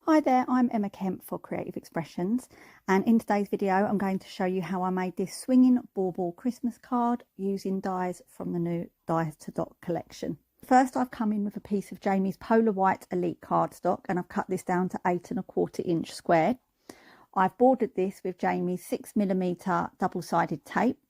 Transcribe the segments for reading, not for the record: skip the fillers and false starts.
Hi there, I'm Emma Kemp for Creative Expressions, and in today's video I'm going to show you how I made this swinging bauble Christmas card using dies from the new Dies to Dot collection. First, I've come in with a piece of Jamie's Polar White Elite cardstock and I've cut this down to 8 1/4 inch squared. I've bordered this with Jamie's 6mm double-sided tape,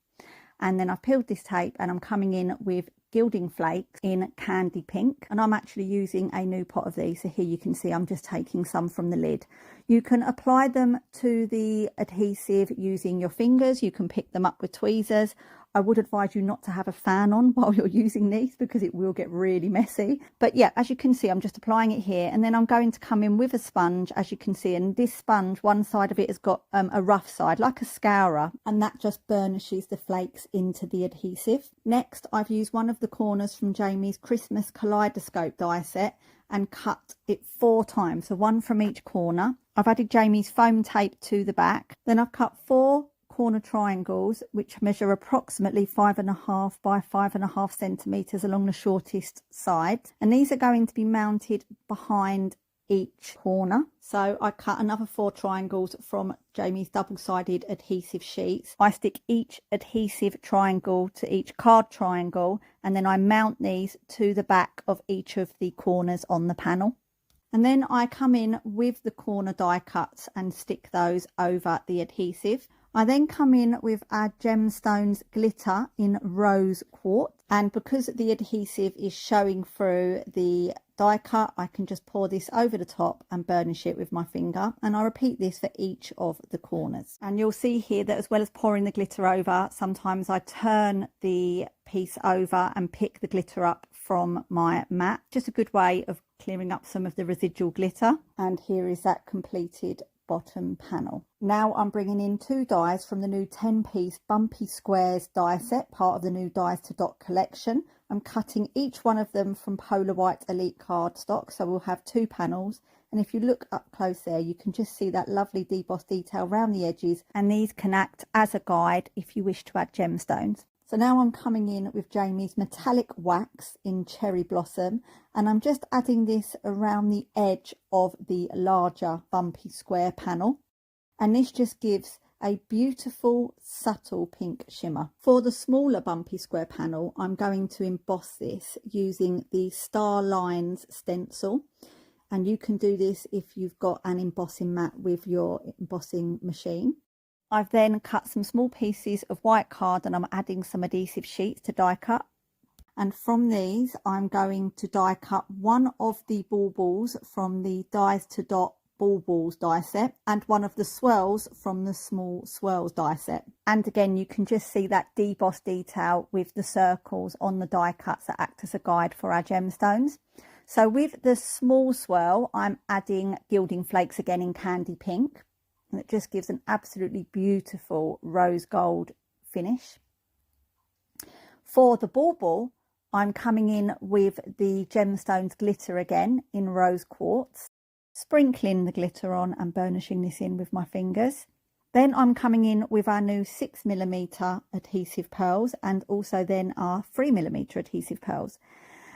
and then I've peeled this tape and I'm coming in with Gilding Flakes in Candy Pink, and I'm actually using a new pot of these. So here you can see I'm just taking some from the lid. You can apply them to the adhesive using your fingers. You can pick them up with tweezers. I would advise you not to have a fan on while you're using these because it will get really messy. But yeah, as you can see, I'm just applying it here, and then I'm going to come in with a sponge, as you can see, and this sponge, one side of it has got a rough side like a scourer, and that just burnishes the flakes into the adhesive. Next, I've used one of the corners from Jamie's Christmas Kaleidoscope die set and cut it 4 times, so one from each corner. I've added Jamie's foam tape to the back. Then I've cut 4 corner triangles which measure approximately 5.5 by 5.5 centimeters along the shortest side, and these are going to be mounted behind each corner. So I cut another 4 triangles from Jamie's double-sided adhesive sheets. I stick each adhesive triangle to each card triangle, and then I mount these to the back of each of the corners on the panel. And then I come in with the corner die cuts and stick those over the adhesive. I then come in with our Gemstones glitter in rose quartz, and because the adhesive is showing through the die cut, I can just pour this over the top and burnish it with my finger, and I repeat this for each of the corners. And you'll see here that as well as pouring the glitter over, sometimes I turn the piece over and pick the glitter up from my mat. Just a good way of clearing up some of the residual glitter. And here is that completed bottom panel. Now I'm bringing in 2 dies from the new 10-piece Bumpy Squares die set, part of the new Dies to Dot collection. I'm cutting each one of them from Polar White Elite cardstock, so we'll have 2 panels. And if you look up close there, you can just see that lovely debossed detail around the edges, and these can act as a guide if you wish to add gemstones. So now I'm coming in with Jamie's metallic wax in Cherry Blossom, and I'm just adding this around the edge of the larger bumpy square panel, and this just gives a beautiful subtle pink shimmer. For the smaller bumpy square panel, I'm going to emboss this using the Star Lines stencil, and you can do this if you've got an embossing mat with your embossing machine. I've then cut some small pieces of white card and I'm adding some adhesive sheets to die cut. And from these, I'm going to die cut one of the baubles from the Dies to Dot Baubles die set and one of the swirls from the small swirls die set. And again, you can just see that debossed detail with the circles on the die cuts that act as a guide for our gemstones. So with the small swirl, I'm adding Gilding Flakes again in Candy Pink. And it just gives an absolutely beautiful rose gold finish. For the bauble, I'm coming in with the Gemstones glitter again in rose quartz, sprinkling the glitter on and burnishing this in with my fingers. Then I'm coming in with our new 6mm adhesive pearls and also then our 3mm adhesive pearls.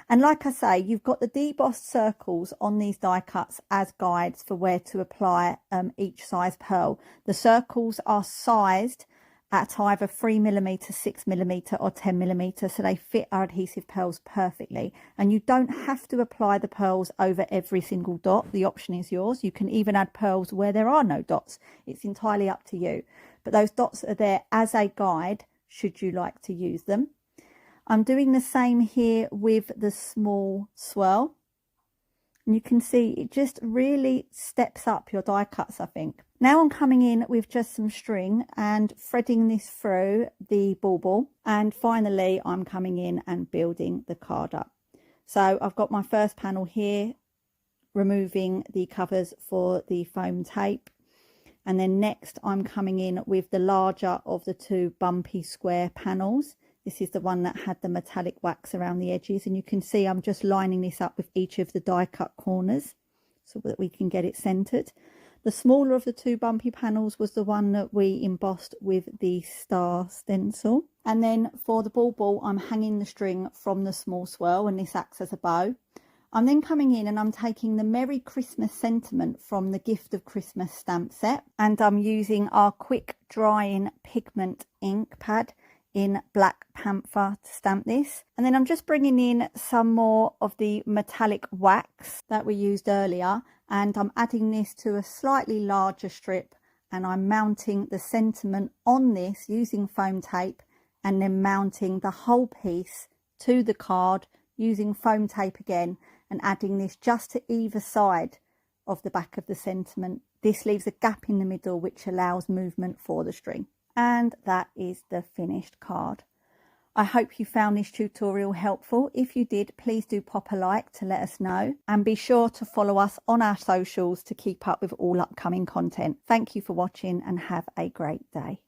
And like I say, you've got the debossed circles on these die cuts as guides for where to apply each size pearl. The circles are sized at either 3mm, 6mm or 10mm, so they fit our adhesive pearls perfectly. And you don't have to apply the pearls over every single dot. The option is yours. You can even add pearls where there are no dots. It's entirely up to you. But those dots are there as a guide should you like to use them. I'm doing the same here with the small swirl, and you can see it just really steps up your die cuts, I think. Now I'm coming in with just some string and threading this through the bauble, and finally I'm coming in and building the card up. So I've got my first panel here, removing the covers for the foam tape, and then next I'm coming in with the larger of the 2 bumpy square panels. This is the one that had the metallic wax around the edges, and you can see I'm just lining this up with each of the die cut corners so that we can get it centered. The smaller of the 2 bumpy panels was the one that we embossed with the star stencil. And then for the bauble, I'm hanging the string from the small swirl, and this acts as a bow. I'm then coming in and I'm taking the Merry Christmas sentiment from the Gift of Christmas stamp set, and I'm using our quick drying pigment ink pad in Black Panther to stamp this. And then I'm just bringing in some more of the metallic wax that we used earlier, and I'm adding this to a slightly larger strip, and I'm mounting the sentiment on this using foam tape, and then mounting the whole piece to the card using foam tape again, and adding this just to either side of the back of the sentiment. This leaves a gap in the middle which allows movement for the string. And that is the finished card. I hope you found this tutorial helpful. If you did, please do pop a like to let us know, and be sure to follow us on our socials to keep up with all upcoming content. Thank you for watching and have a great day.